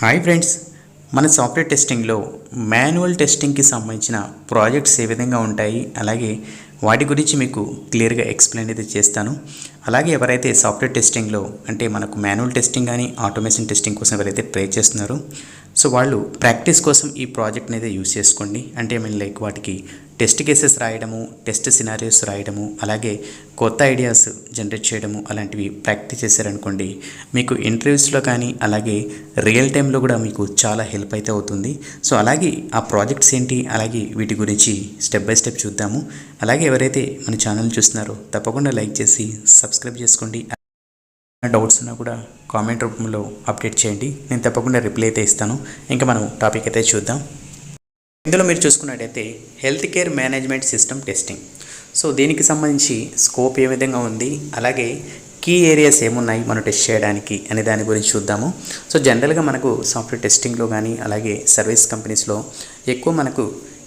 Hi friends, మన software టెస్టింగ్లో manual టెస్టింగ్కి సంబంధించిన projects ఏ విధంగా ఉంటాయి, అలాగే వాటి గురించి మీకు క్లియర్గా ఎక్స్ప్లెయిన్ అయితే చేస్తాను. అలాగే ఎవరైతే సాఫ్ట్వేర్ టెస్టింగ్లో అంటే మనకు మాన్యువల్ టెస్టింగ్ కానీ ఆటోమేషన్ టెస్టింగ్ కోసం ఎవరైతే ట్రై చేస్తున్నారో సో వాళ్ళు ప్రాక్టీస్ కోసం ఈ ప్రాజెక్ట్ని అయితే యూజ్ చేసుకోండి. అంటే లైక్ వాటికి టెస్ట్ కేసెస్ రాయడము, టెస్ట్ సినారియోస్ రాయడము, అలాగే కొత్త ఐడియాస్ జనరేట్ చేయడము అలాంటివి ప్రాక్టీస్ చేశారనుకోండి, మీకు ఇంటర్వ్యూస్లో కానీ అలాగే రియల్ టైంలో కూడా మీకు చాలా హెల్ప్ అయితే అవుతుంది. సో అలాగే ఆ ప్రాజెక్ట్స్ ఏంటి, అలాగే వీటి గురించి స్టెప్ బై స్టెప్ చూద్దాము. అలాగే ఎవరైతే మన ఛానల్ చూస్తున్నారో తప్పకుండా లైక్ చేసి సబ్స్క్రైబ్ చేసుకోండి. డౌట్స్ ఉన్నా కూడా కామెంట్ రూపంలో అప్డేట్ చేయండి, నేను తప్పకుండా రిప్లై అయితే ఇస్తాను. ఇంకా మనం టాపిక్ అయితే చూద్దాం. ఇందులో మీరు చూసుకున్నట్టయితే health care management system testing. So దీనికి సంబంధించి స్కోప్ ఏ విధంగా ఉంది, అలాగే కీ ఏరియాస్ ఏమున్నాయి మనం టెస్ట్ చేయడానికి అనే దాని గురించి చూద్దాము. సో జనరల్గా మనకు సాఫ్ట్వేర్ టెస్టింగ్లో కానీ అలాగే సర్వీస్ కంపెనీస్లో ఎక్కువ మనకు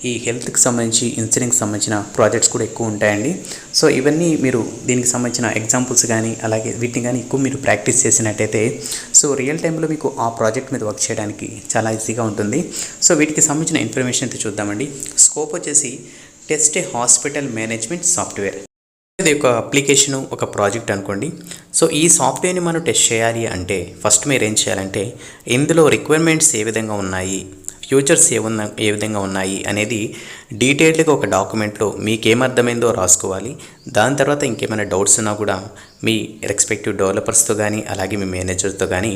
ఈ హెల్త్కి సంబంధించి ఇన్సూరెన్స్కి సంబంధించిన ప్రాజెక్ట్స్ కూడా ఎక్కువ ఉంటాయండి. సో ఇవన్నీ మీరు దీనికి సంబంధించిన ఎగ్జాంపుల్స్ కానీ అలాగే వీటిని కానీ ఎక్కువ మీరు ప్రాక్టీస్ చేసినట్టయితే సో రియల్ టైంలో మీకు ఆ ప్రాజెక్ట్ మీద వర్క్ చేయడానికి చాలా ఈజీగా ఉంటుంది. సో వీటికి సంబంధించిన ఇన్ఫర్మేషన్ అయితే చూద్దామండి. స్కోప్ వచ్చేసి టెస్ట్ హాస్పిటల్ మేనేజ్మెంట్ సాఫ్ట్వేర్. ఇది ఒక అప్లికేషను, ఒక ప్రాజెక్ట్ అనుకోండి. సో ఈ సాఫ్ట్వేర్ని మనం టెస్ట్ చేయాలి అంటే ఫస్ట్ మీరు ఏం చేయాలంటే ఇందులో రిక్వైర్మెంట్స్ ఏ విధంగా ఉన్నాయి, ఫ్యూచర్స్ ఏ విధంగా ఉన్నాయి అనేది డీటెయిల్డ్గా ఒక డాక్యుమెంట్లో మీకేమర్థమైందో రాసుకోవాలి. దాని తర్వాత ఇంకేమైనా డౌట్స్ ఉన్నా కూడా మీ రెస్పెక్టివ్ డెవలపర్స్తో కానీ అలాగే మీ మేనేజర్తో కానీ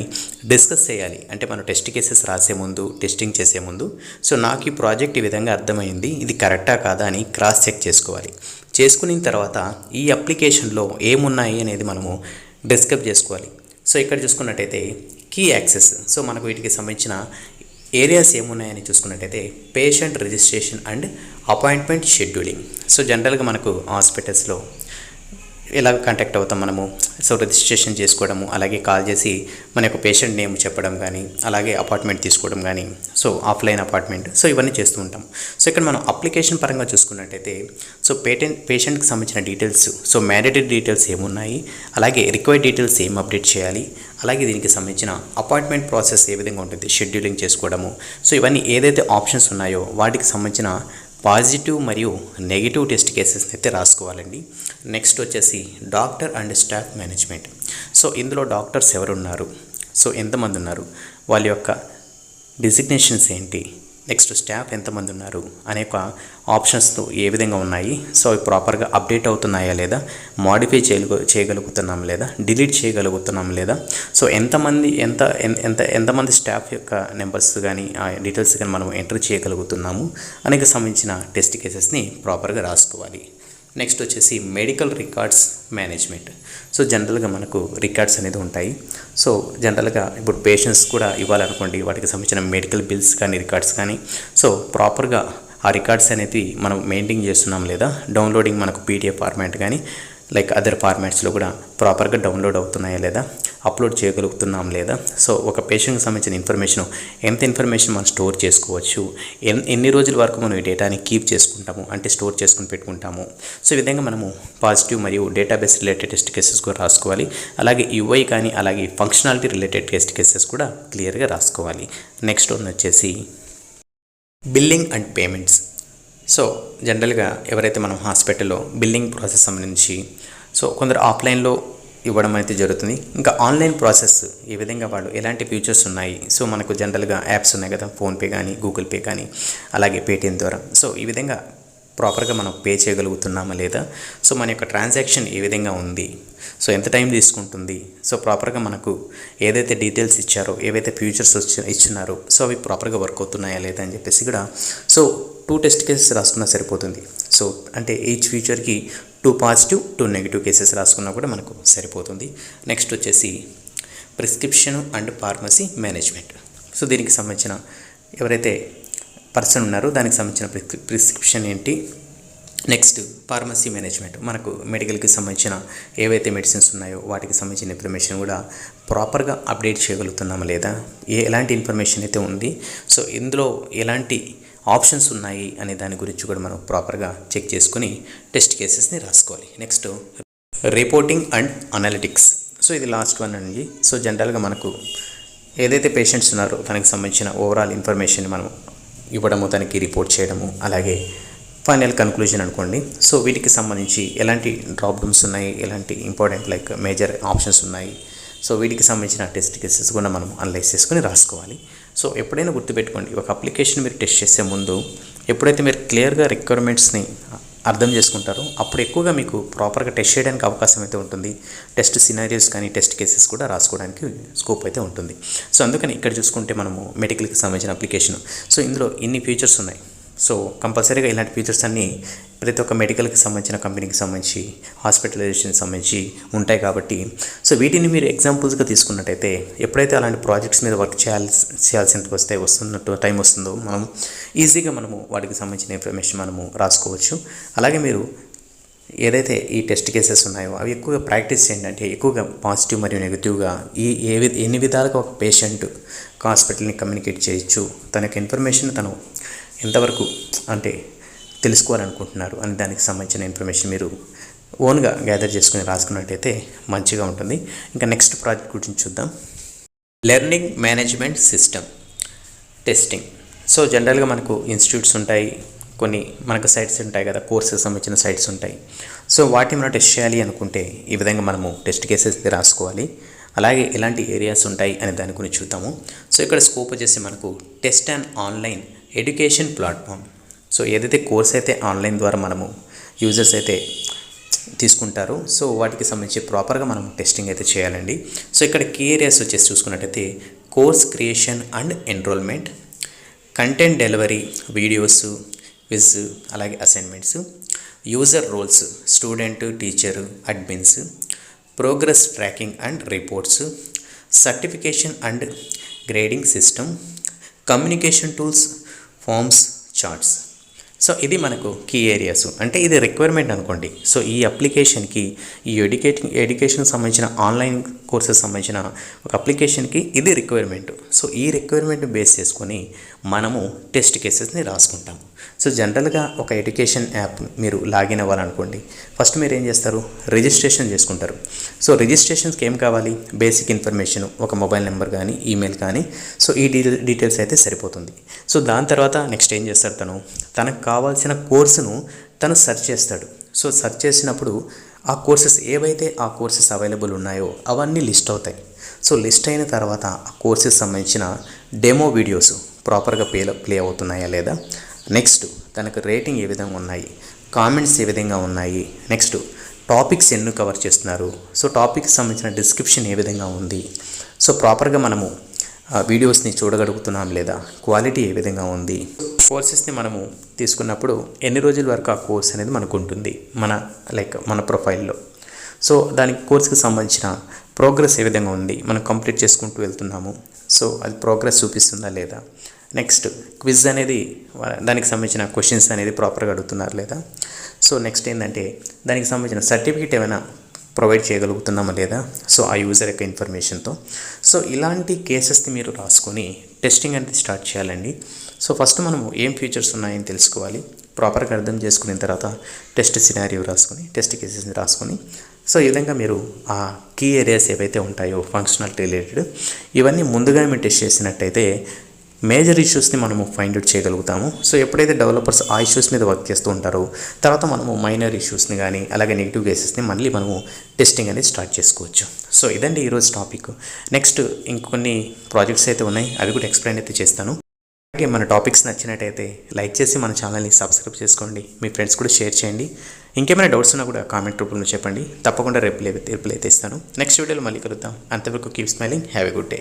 డిస్కస్ చేయాలి. అంటే మనం టెస్ట్ కేసెస్ రాసే ముందు, టెస్టింగ్ చేసే ముందు సో నాకు ఈ ప్రాజెక్ట్ ఈ విధంగా అర్థమైంది, ఇది కరెక్టా కాదా అని క్రాస్ చెక్ చేసుకోవాలి. చేసుకున్న తర్వాత ఈ అప్లికేషన్లో ఏమున్నాయి అనేది మనము డిస్కస్ చేసుకోవాలి. సో ఇక్కడ చూసుకున్నట్టయితే కీ యాక్సెస్, సో మనకు వీటికి సంబంధించిన ఏరియాస్ ఏమున్నాయని చూసుకున్నట్టయితే patient registration and appointment scheduling. So జనరల్గా మనకు హాస్పిటల్స్లో ఎలా కాంటాక్ట్ అవుతాం మనము, సో రిజిస్ట్రేషన్ చేసుకోవడము, అలాగే కాల్ చేసి మన యొక్క పేషెంట్ నేమ్ చెప్పడం కానీ అలాగే అపార్ట్మెంట్ తీసుకోవడం కానీ, సో ఆఫ్లైన్ అపార్ట్మెంట్, సో ఇవన్నీ చేస్తూ ఉంటాం. సో ఇక్కడ మనం అప్లికేషన్ పరంగా చూసుకున్నట్టయితే సో పేషెంట్కి సంబంధించిన డీటెయిల్స్, సో మ్యాండేటరీ డీటెయిల్స్ ఏమున్నాయి, అలాగే రిక్వైర్డ్ డీటెయిల్స్ ఏం అప్డేట్ చేయాలి, అలాగే దీనికి సంబంధించిన అపాయింట్మెంట్ ప్రాసెస్ ఏ విధంగా ఉంటుంది, షెడ్యూలింగ్ చేసుకోవడము, సో ఇవన్నీ ఏదైతే ఆప్షన్స్ ఉన్నాయో వాటికి సంబంధించిన పాజిటివ్ మరియు నెగిటివ్ టెస్ట్ కేసెస్ అయితే రాసుకోవాలండి. నెక్స్ట్ వచ్చేసి doctor and staff management. So ఇందులో డాక్టర్స్ ఎవరున్నారు, సో ఎంతమంది ఉన్నారు, వాళ్ళ యొక్క డిజిగ్నేషన్స్ ఏంటి, నెక్స్ట్ స్టాఫ్ ఎంతమంది ఉన్నారు అనే ఒక ఆప్షన్స్తో ఏ విధంగా ఉన్నాయి, సో అవి ప్రాపర్గా అప్డేట్ అవుతున్నాయా లేదా, మాడిఫై చేయగలుగుతున్నాం లేదా, డిలీట్ చేయగలుగుతున్నాం లేదా, సో ఎంతమంది స్టాఫ్ యొక్క నెంబర్స్ కానీ ఆ డీటెయిల్స్ కానీ మనం ఎంటర్ చేయగలుగుతున్నాము అనేక సంబంధించిన టెస్ట్ కేసెస్ని ప్రాపర్గా రాసుకోవాలి. నెక్స్ట్ వచ్చేసి మెడికల్ రికార్డ్స్ మేనేజ్మెంట్. సో జనరల్గా మనకు రికార్డ్స్ అనేది ఉంటాయి. సో జనరల్గా ఇప్పుడు పేషెంట్స్ కూడా ఇవ్వాలనుకోండి, వాటికి సంబంధించిన మెడికల్ బిల్స్ కానీ రికార్డ్స్ కానీ సో ప్రాపర్గా ఆ రికార్డ్స్ అనేది మనం మెయింటైన్ చేస్తున్నాం లేదా, డౌన్లోడింగ్ మనకు పీడిఎఫ్ ఫార్మాట్ కానీ లైక్ అదర్ ఫార్మాట్స్లో కూడా ప్రాపర్గా డౌన్లోడ్ అవుతున్నాయా లేదా, అప్లోడ్ చేయగలుగుతున్నాం లేదా, సో ఒక పేషెంట్కి సంబంధించిన ఎంత ఇన్ఫర్మేషన్ మనం స్టోర్ చేసుకోవచ్చు, ఎన్ని రోజుల వరకు మనం ఈ డేటాని కీప్ చేసుకుంటాము అంటే స్టోర్ చేసుకుని పెట్టుకుంటాము. సో ఈ విధంగా మనము పాజిటివ్ మరియు డేటాబేస్ రిలేటెడ్ టెస్ట్ కేసెస్ కూడా రాసుకోవాలి. అలాగే యూఐ కానీ అలాగే ఫంక్షనాలిటీ రిలేటెడ్ టెస్ట్ కేసెస్ కూడా క్లియర్గా రాసుకోవాలి. నెక్స్ట్ వన్ వచ్చేసి బిల్లింగ్ అండ్ పేమెంట్స్. సో జనరల్గా ఎవరైతే మనం హాస్పిటల్లో బిల్లింగ్ ప్రాసెస్ సంబంధించి సో కొందరు ఆఫ్లైన్లో ఇవ్వడం అయితే జరుగుతుంది. ఇంకా ఆన్లైన్ ప్రాసెస్ ఈ విధంగా వాళ్ళు ఎలాంటి ఫీచర్స్ ఉన్నాయి, సో మనకు జనరల్గా యాప్స్ ఉన్నాయి కదా, ఫోన్పే కానీ గూగుల్ పే కానీ అలాగే పేటిఎం ద్వారా, సో ఈ విధంగా ప్రాపర్గా మనం పే చేయగలుగుతున్నామా లేదా, సో మన యొక్క ట్రాన్సాక్షన్ ఏ విధంగా ఉంది, సో ఎంత టైం తీసుకుంటుంది, సో ప్రాపర్గా మనకు ఏదైతే డీటెయిల్స్ ఇచ్చారో, ఏవైతే ఫ్యూచర్స్ ఇచ్చున్నారో సో అవి ప్రాపర్గా వర్క్ అవుతున్నాయా లేదా అని చెప్పేసి కూడా సో 2 టెస్ట్ కేసెస్ రాసుకున్నా సరిపోతుంది. సో అంటే ఈచ్ ఫ్యూచర్కి 2 పాజిటివ్ 2 నెగిటివ్ కేసెస్ రాసుకున్నా కూడా మనకు సరిపోతుంది. నెక్స్ట్ వచ్చేసి prescription and pharmacy management. So దీనికి సంబంధించిన ఎవరైతే పర్సన్ ఉన్నారో దానికి సంబంధించిన ప్రిస్క్రిప్షన్ ఏంటి, నెక్స్ట్ ఫార్మసీ మేనేజ్మెంట్, మనకు మెడికల్కి సంబంధించిన ఏవైతే మెడిసిన్స్ ఉన్నాయో వాటికి సంబంధించిన ఇన్ఫర్మేషన్ కూడా ప్రాపర్గా అప్డేట్ చేయగలుగుతున్నామా లేదా, ఎలాంటి ఇన్ఫర్మేషన్ అయితే ఉంది, సో ఇందులో ఎలాంటి ఆప్షన్స్ ఉన్నాయి అనే దాని గురించి కూడా మనం ప్రాపర్గా చెక్ చేసుకుని టెస్ట్ కేసెస్ని రాసుకోవాలి. Next reporting and analytics. So ఇది లాస్ట్ వన్ అండి. సో జనరల్గా మనకు ఏదైతే పేషెంట్స్ ఉన్నారో తనకి సంబంధించిన ఓవరాల్ ఇన్ఫర్మేషన్ మనం ఇవ్వడము, తనకి రిపోర్ట్ చేయడము, అలాగే ఫైనల్ కన్క్లూజన్ అనుకోండి. సో వీటికి సంబంధించి ఎలాంటి డ్రాప్ డౌన్స్ ఉన్నాయి, ఎలాంటి ఇంపార్టెంట్ లైక్ మేజర్ ఆప్షన్స్ ఉన్నాయి, సో వీటికి సంబంధించిన టెస్ట్ కేసెస్ కూడా మనం అనలైజ్ చేసుకుని రాసుకోవాలి. సో ఎప్పుడైనా గుర్తుపెట్టుకోండి, ఒక అప్లికేషన్ మీరు టెస్ట్ చేసే ముందు ఎప్పుడైతే మీరు క్లియర్గా రిక్వైర్మెంట్స్ని అర్థం చేసుకుంటారో అప్పుడు ఎక్కువగా మీకు ప్రాపర్గా టెస్ట్ చేయడానికి అవకాశం అయితే ఉంటుంది. టెస్ట్ సినారియోస్ కానీ టెస్ట్ కేసెస్ కూడా రాసుకోవడానికి స్కోప్ అయితే ఉంటుంది. సో అందుకని ఇక్కడ చూసుకుంటే మనము మెడికల్కి సంబంధించిన అప్లికేషన్, సో ఇందులో ఇన్ని ఫీచర్స్ ఉన్నాయి. సో కంపల్సరీగా ఇలాంటి ఫీచర్స్ అన్నీ ప్రతి ఒక్క మెడికల్కి సంబంధించిన కంపెనీకి సంబంధించి, హాస్పిటలైజేషన్కి సంబంధించి ఉంటాయి కాబట్టి సో వీటిని మీరు ఎగ్జాంపుల్స్గా తీసుకున్నట్టయితే ఎప్పుడైతే అలాంటి ప్రాజెక్ట్స్ మీద వర్క్ చేయాల్సి వస్తున్నట్టు టైం వస్తుందో మనం ఈజీగా మనము వాటికి సంబంధించిన ఇన్ఫర్మేషన్ మనము రాసుకోవచ్చు. అలాగే మీరు ఏదైతే ఈ టెస్ట్ కేసెస్ ఉన్నాయో అవి ఎక్కువగా ప్రాక్టీస్ చేయండి. అంటే ఎక్కువగా పాజిటివ్ మరియు నెగిటివ్గా ఎన్ని విధాలుగా ఒక పేషెంట్ హాస్పిటల్ని కమ్యూనికేట్ చేయొచ్చు, తనకి ఇన్ఫర్మేషన్ తను ఎంతవరకు అంటే తెలుసుకోవాలనుకుంటున్నారు అని దానికి సంబంధించిన ఇన్ఫర్మేషన్ మీరు ఓన్గా గ్యాదర్ చేసుకుని రాసుకున్నట్టయితే మంచిగా ఉంటుంది. ఇంకా నెక్స్ట్ ప్రాజెక్ట్ గురించి చూద్దాం. Learning management system testing. So జనరల్గా మనకు ఇన్స్టిట్యూట్స్ ఉంటాయి, కొన్ని మనకు సైట్స్ ఉంటాయి కదా, కోర్సెస్ సంబంధించిన సైట్స్ ఉంటాయి. సో వాటిని మనం టెస్ట్ చేయాలి అనుకుంటే ఈ విధంగా మనము టెస్ట్ కేసెస్ రాసుకోవాలి. అలాగే ఎలాంటి ఏరియాస్ ఉంటాయి అనే దాని గురించి చూద్దాము. సో ఇక్కడ స్కోప్ వచ్చేసి మనకు test and online education platform. So ఏదైతే కోర్స్ అయితే ఆన్లైన్ ద్వారా మనము యూజర్స్ అయితే తీసుకుంటారో సో వాటికి సంబంధించి ప్రాపర్గా మనం టెస్టింగ్ అయితే చేయాలండి. సో ఇక్కడ కీ ఏరియాస్ వచ్చేసి చూసుకున్నట్టయితే course creation and enrolment, content delivery, videos, quiz, అలాగే assignments, user roles, student, teacher, admins, progress tracking and reports, certification and grading system, communication tools, forms, charts. So ఇది మనకు key areas, అంటే ఇది requirement అనుకోండి. So ఈ అప్లికేషన్కి ఈ ఎడ్యుకేషన్కి సంబంధించిన ఆన్లైన్ కోర్సెస్ సంబంధించిన ఒక అప్లికేషన్కి ఇది రిక్వైర్మెంట్. సో ఈ రిక్వైర్మెంట్ బేస్ చేసుకొని మనము టెస్ట్ కేసెస్ని రాసుకుంటాం. సో జనరల్గా ఒక ఎడ్యుకేషన్ యాప్ మీరు లాగిన్ అవ్వాలనుకోండి, ఫస్ట్ మీరు ఏం చేస్తారు, రిజిస్ట్రేషన్ చేసుకుంటారు. సో రిజిస్ట్రేషన్స్కి ఏం కావాలి, బేసిక్ ఇన్ఫర్మేషన్, ఒక మొబైల్ నెంబర్ కానీ ఈమెయిల్ కానీ, సో ఈ డీటెయిల్స్ అయితే సరిపోతుంది. సో దాని తర్వాత నెక్స్ట్ ఏం చేస్తాడు, తనకు కావాల్సిన కోర్సును తను సెర్చ్ చేస్తాడు. సో సెర్చ్ చేసినప్పుడు ఆ కోర్సెస్ ఏవైతే ఆ కోర్సెస్ అవైలబుల్ ఉన్నాయో అవన్నీ లిస్ట్ అవుతాయి. సో లిస్ట్ అయిన తర్వాత ఆ కోర్సెస్ సంబంధించిన డెమో వీడియోస్ ప్రాపర్గా ప్లే అవుతున్నాయా లేదా, నెక్స్ట్ తనకు రేటింగ్ ఏ విధంగా ఉన్నాయి, కామెంట్స్ ఏ విధంగా ఉన్నాయి, నెక్స్ట్ టాపిక్స్ ఎన్ని కవర్ చేస్తున్నారు, సో టాపిక్స్ సంబంధించిన డిస్క్రిప్షన్ ఏ విధంగా ఉంది, సో ప్రాపర్గా మనము వీడియోస్ని చూడగలుగుతున్నాం లేదా, క్వాలిటీ ఏ విధంగా ఉంది, కోర్సెస్ని మనము తీసుకున్నప్పుడు ఎన్ని రోజుల వరకు ఆ కోర్స్ అనేది మనకు ఉంటుంది మన ప్రొఫైల్లో. సో దానికి కోర్స్కి సంబంధించిన ప్రోగ్రెస్ ఏ విధంగా ఉంది, మనం కంప్లీట్ చేసుకుంటూ వెళ్తున్నాము, సో అది ప్రోగ్రెస్ చూపిస్తుందా లేదా, నెక్స్ట్ క్విజ్ అనేది దానికి సంబంధించిన క్వశ్చన్స్ అనేది ప్రాపర్గా అడుగుతున్నారు లేదా, సో నెక్స్ట్ ఏంటంటే దానికి సంబంధించిన సర్టిఫికేట్ ఏమైనా ప్రొవైడ్ చేయగలుగుతున్నామా లేదా, సో ఆ యూజర్ యొక్క ఇన్ఫర్మేషన్తో. సో ఇలాంటి కేసెస్ని మీరు రాసుకొని టెస్టింగ్ అనేది స్టార్ట్ చేయాలండి. సో ఫస్ట్ మనము ఏం ఫీచర్స్ ఉన్నాయని తెలుసుకోవాలి, ప్రాపర్గా అర్థం చేసుకున్న తర్వాత టెస్ట్ సినారియో రాసుకొని టెస్ట్ కేసెస్ని రాసుకొని సో ఈ విధంగా మీరు ఆ కీ ఏరియాస్ ఏవైతే ఉంటాయో ఫంక్షనాలిటీ రిలేటెడ్ ఇవన్నీ ముందుగానే మీరు టెస్ట్ చేసినట్టయితే మేజర్ ఇష్యూస్ని మనము ఫైండ్ అవుట్ చేయగలుగుతాము. సో ఎప్పుడైతే డెవలపర్స్ ఆ ఇష్యూస్ మీద వర్క్ చేస్తూ ఉంటారో తర్వాత మనము మైనర్ ఇష్యూస్ని కానీ అలాగే నెగిటివ్ కేసెస్ని మళ్ళీ మనము టెస్టింగ్ అనేది స్టార్ట్ చేసుకోవచ్చు. సో ఇదండి ఈరోజు టాపిక్. నెక్స్ట్ ఇంకొన్ని ప్రాజెక్ట్స్ అయితే ఉన్నాయి, అవి కూడా ఎక్స్ప్లెయిన్ అయితే చేస్తాను. అలాగే మన టాపిక్స్ నచ్చినట్టయితే లైక్ చేసి మన ఛానల్ని సబ్స్క్రైబ్ చేసుకోండి, మీ ఫ్రెండ్స్ కూడా షేర్ చేయండి. ఇంకేమైనా డౌట్స్ ఉన్నా కూడా కామెంట్ రూపంలో చెప్పండి, తప్పకుండా రిప్లై అయితే ఇస్తాను. నెక్స్ట్ వీడియోలో మళ్ళీ కలుద్దాం. అంతవరకు keep smiling, have a good day.